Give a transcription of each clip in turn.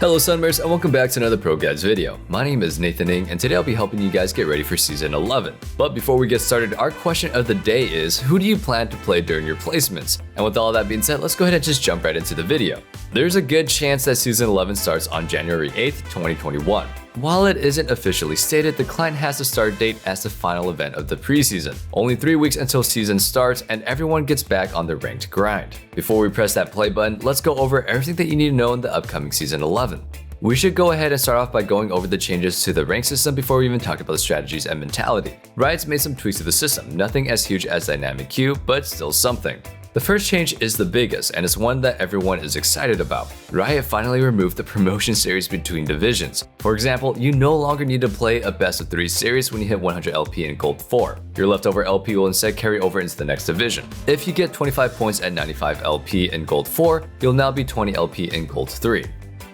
Hello Sunbursts and welcome back to another ProGuides video. My name is Nathan Ng and today I'll be helping you guys get ready for Season 11. But before we get started, our question of the day is, who do you plan to play during your placements? And with all that being said, let's go ahead and just jump right into the video. There's a good chance that Season 11 starts on January 8th, 2021. While it isn't officially stated, the client has the start date as the final event of the preseason. Only 3 weeks until season starts and everyone gets back on the ranked grind. Before we press that play button, let's go over everything that you need to know in the upcoming Season 11. We should go ahead and start off by going over the changes to the rank system before we even talk about the strategies and mentality. Riot's made some tweaks to the system, nothing as huge as dynamic queue, but still something. The first change is the biggest, and it's one that everyone is excited about. Riot finally removed the promotion series between divisions. For example, you no longer need to play a best of 3 series when you hit 100 LP in Gold 4. Your leftover LP will instead carry over into the next division. If you get 25 points at 95 LP in Gold 4, you'll now be 20 LP in Gold 3.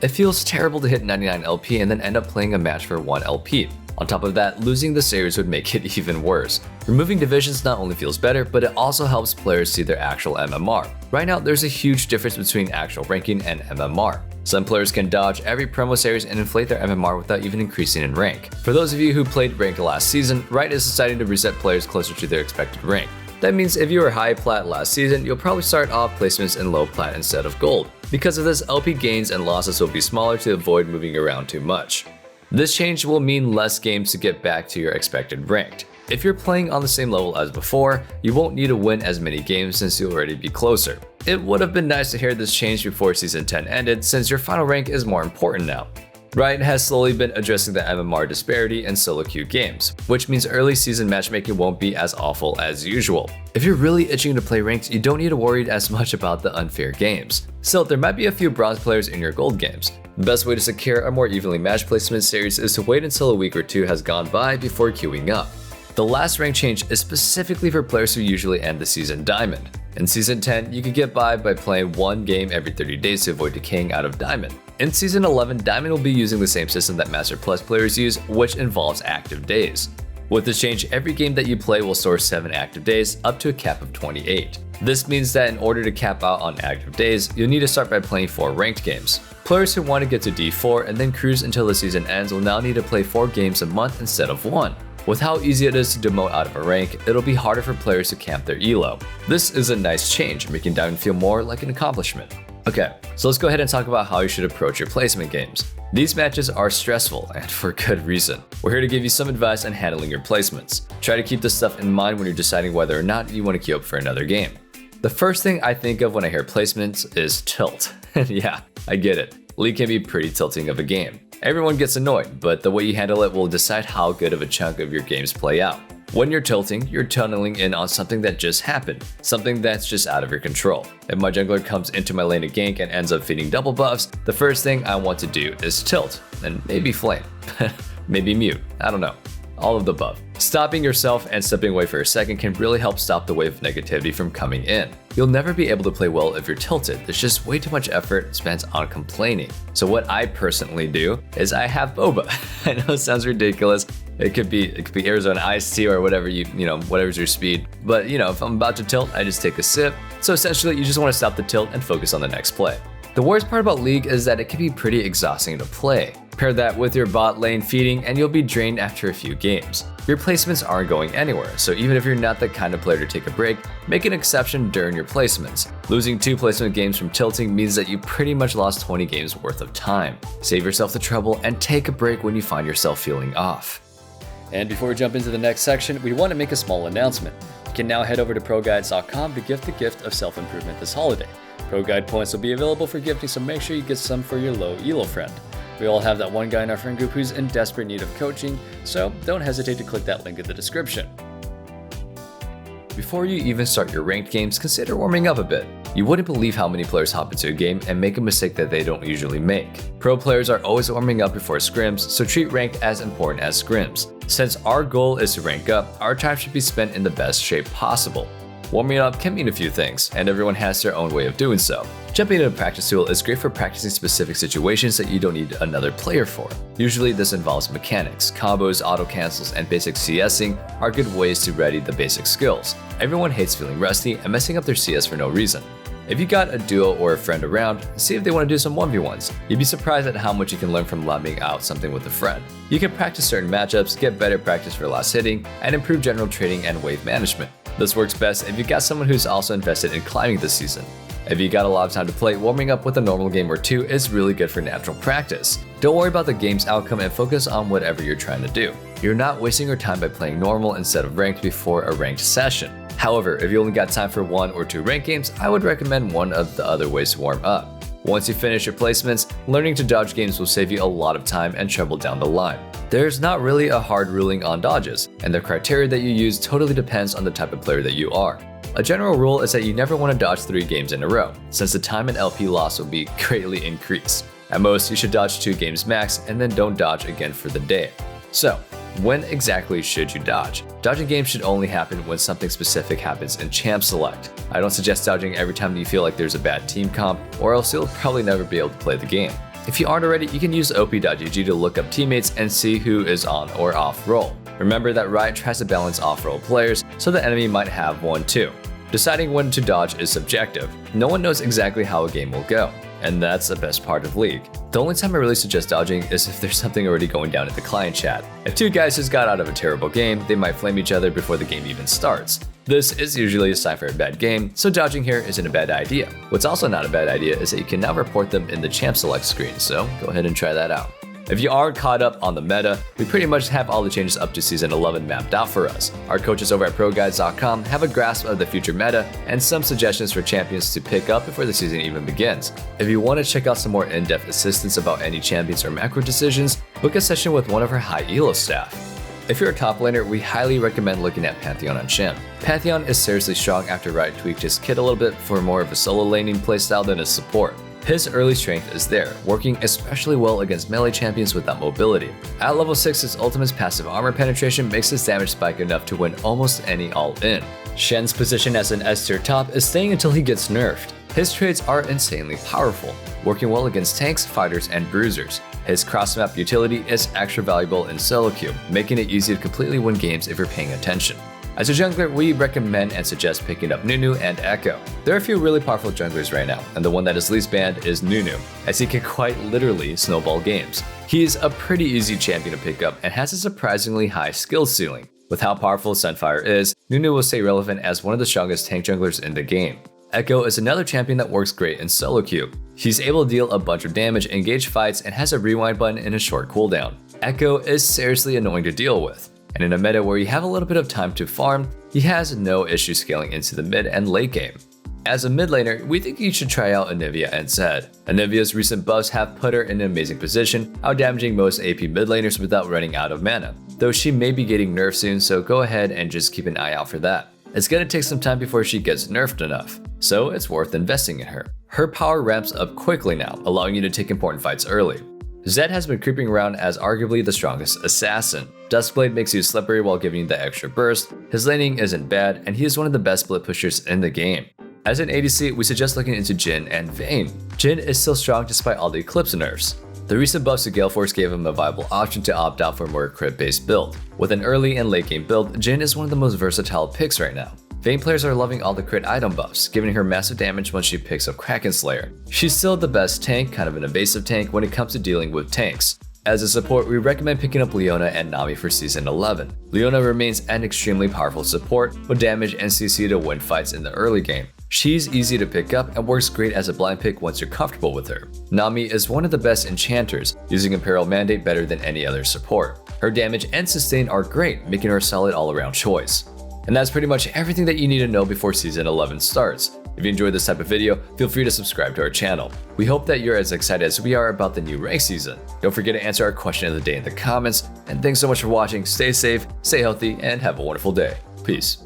It feels terrible to hit 99 LP and then end up playing a match for 1 LP. On top of that, losing the series would make it even worse. Removing divisions not only feels better, but it also helps players see their actual MMR. Right now, there's a huge difference between actual ranking and MMR. Some players can dodge every promo series and inflate their MMR without even increasing in rank. For those of you who played ranked last season, Riot is deciding to reset players closer to their expected rank. That means if you were high plat last season, you'll probably start off placements in low plat instead of gold. Because of this, LP gains and losses will be smaller to avoid moving around too much. This change will mean less games to get back to your expected ranked. If you're playing on the same level as before, you won't need to win as many games since you'll already be closer. It would have been nice to hear this change before Season 10 ended since your final rank is more important now. Riot has slowly been addressing the MMR disparity in solo queue games, which means early season matchmaking won't be as awful as usual. If you're really itching to play ranked, you don't need to worry as much about the unfair games. Still, there might be a few bronze players in your gold games. The best way to secure a more evenly matched placement series is to wait until a week or two has gone by before queuing up. The last rank change is specifically for players who usually end the season Diamond. In Season 10, you can get by playing 1 game every 30 days to avoid decaying out of Diamond. In Season 11, Diamond will be using the same system that Master Plus players use, which involves active days. With this change, every game that you play will store 7 active days, up to a cap of 28. This means that in order to cap out on active days, you'll need to start by playing 4 ranked games. Players who want to get to D4 and then cruise until the season ends will now need to play 4 games a month instead of 1. With how easy it is to demote out of a rank, it'll be harder for players to camp their elo. This is a nice change, making Diamond feel more like an accomplishment. Okay, so let's go ahead and talk about how you should approach your placement games. These matches are stressful, and for good reason. We're here to give you some advice on handling your placements. Try to keep this stuff in mind when you're deciding whether or not you want to queue up for another game. The first thing I think of when I hear placements is tilt. Yeah, I get it. League can be pretty tilting of a game. Everyone gets annoyed, but the way you handle it will decide how good of a chunk of your games play out. When you're tilting, you're tunneling in on something that just happened, something that's just out of your control. If my jungler comes into my lane to gank and ends up feeding double buffs, the first thing I want to do is tilt, and maybe flame, maybe mute, I don't know. All of the above. Stopping yourself and stepping away for a second can really help stop the wave of negativity from coming in. You'll never be able to play well if you're tilted. There's just way too much effort spent on complaining. So what I personally do is I have boba. I know it sounds ridiculous. It could be Arizona iced tea or whatever whatever's your speed. But if I'm about to tilt, I just take a sip. So essentially, you just want to stop the tilt and focus on the next play. The worst part about League is that it can be pretty exhausting to play. Pair that with your bot lane feeding and you'll be drained after a few games. Your placements aren't going anywhere, so even if you're not the kind of player to take a break, make an exception during your placements. Losing 2 placement games from tilting means that you pretty much lost 20 games worth of time. Save yourself the trouble and take a break when you find yourself feeling off. And before we jump into the next section, we want to make a small announcement. You can now head over to ProGuides.com to gift the gift of self-improvement this holiday. ProGuide points will be available for gifting, so make sure you get some for your low elo friend. We all have that one guy in our friend group who's in desperate need of coaching, so don't hesitate to click that link in the description. Before you even start your ranked games, consider warming up a bit. You wouldn't believe how many players hop into a game and make a mistake that they don't usually make. Pro players are always warming up before scrims, so treat ranked as important as scrims. Since our goal is to rank up, our time should be spent in the best shape possible. Warming up can mean a few things, and everyone has their own way of doing so. Jumping into a practice tool is great for practicing specific situations that you don't need another player for. Usually this involves mechanics, combos, auto cancels, and basic CSing are good ways to ready the basic skills. Everyone hates feeling rusty and messing up their CS for no reason. If you got a duo or a friend around, see if they want to do some 1v1s. You'd be surprised at how much you can learn from lobbing out something with a friend. You can practice certain matchups, get better practice for last hitting, and improve general trading and wave management. This works best if you got someone who's also invested in climbing this season. If you got a lot of time to play, warming up with a normal game or two is really good for natural practice. Don't worry about the game's outcome and focus on whatever you're trying to do. You're not wasting your time by playing normal instead of ranked before a ranked session. However, if you only got time for 1 or 2 ranked games, I would recommend one of the other ways to warm up. Once you finish your placements, learning to dodge games will save you a lot of time and trouble down the line. There's not really a hard ruling on dodges, and the criteria that you use totally depends on the type of player that you are. A general rule is that you never want to dodge 3 games in a row, since the time and LP loss will be greatly increased. At most, you should dodge 2 games max and then don't dodge again for the day. So, when exactly should you dodge? Dodging games should only happen when something specific happens in Champ Select. I don't suggest dodging every time you feel like there's a bad team comp, or else you'll probably never be able to play the game. If you aren't already, you can use op.gg to look up teammates and see who is on or off role. Remember that Riot tries to balance off-role players, so the enemy might have one too. Deciding when to dodge is subjective. No one knows exactly how a game will go, and that's the best part of League. The only time I really suggest dodging is if there's something already going down in the client chat. If 2 guys just got out of a terrible game, they might flame each other before the game even starts. This is usually a sign for a bad game, so dodging here isn't a bad idea. What's also not a bad idea is that you can now report them in the Champ Select screen, so go ahead and try that out. If you aren't caught up on the meta, we pretty much have all the changes up to Season 11 mapped out for us. Our coaches over at ProGuides.com have a grasp of the future meta and some suggestions for champions to pick up before the season even begins. If you want to check out some more in-depth assistance about any champions or macro decisions, book a session with one of our high elo staff. If you're a top laner, we highly recommend looking at Pantheon on Shen. Pantheon is seriously strong after Riot tweaked his kit a little bit for more of a solo laning playstyle than a support. His early strength is there, working especially well against melee champions without mobility. At level 6, his ultimate's passive armor penetration makes his damage spike enough to win almost any all-in. Shen's position as an S-tier top is staying until he gets nerfed. His trades are insanely powerful, working well against tanks, fighters, and bruisers. His cross-map utility is extra valuable in solo queue, making it easy to completely win games if you're paying attention. As a jungler, we recommend and suggest picking up Nunu and Echo. There are a few really powerful junglers right now, and the one that is least banned is Nunu, as he can quite literally snowball games. He's a pretty easy champion to pick up and has a surprisingly high skill ceiling. With how powerful Sunfire is, Nunu will stay relevant as one of the strongest tank junglers in the game. Echo is another champion that works great in solo queue. He's able to deal a bunch of damage, engage fights, and has a rewind button and a short cooldown. Echo is seriously annoying to deal with. And in a meta where you have a little bit of time to farm, he has no issue scaling into the mid and late game. As a mid laner, we think you should try out Anivia and Zed. Anivia's recent buffs have put her in an amazing position, out-damaging most AP mid laners without running out of mana, though she may be getting nerfed soon, so go ahead and just keep an eye out for that. It's gonna take some time before she gets nerfed enough, so it's worth investing in her. Her power ramps up quickly now, allowing you to take important fights early. Zed has been creeping around as arguably the strongest assassin. Duskblade makes you slippery while giving you the extra burst, his laning isn't bad, and he is one of the best split pushers in the game. As an ADC, we suggest looking into Jhin and Vayne. Jhin is still strong despite all the Eclipse nerfs. The recent buffs to Gale Force gave him a viable option to opt out for a more crit-based build. With an early and late game build, Jhin is one of the most versatile picks right now. Vayne players are loving all the crit item buffs, giving her massive damage when she picks up Kraken Slayer. She's still the best tank, kind of an evasive tank when it comes to dealing with tanks. As a support, we recommend picking up Leona and Nami for Season 11. Leona remains an extremely powerful support with damage and CC to win fights in the early game. She's easy to pick up and works great as a blind pick once you're comfortable with her. Nami is one of the best enchanters, using Imperial Mandate better than any other support. Her damage and sustain are great, making her a solid all-around choice. And that's pretty much everything that you need to know before Season 11 starts. If you enjoyed this type of video, feel free to subscribe to our channel. We hope that you're as excited as we are about the new rank season. Don't forget to answer our question of the day in the comments. And thanks so much for watching. Stay safe, stay healthy, and have a wonderful day. Peace.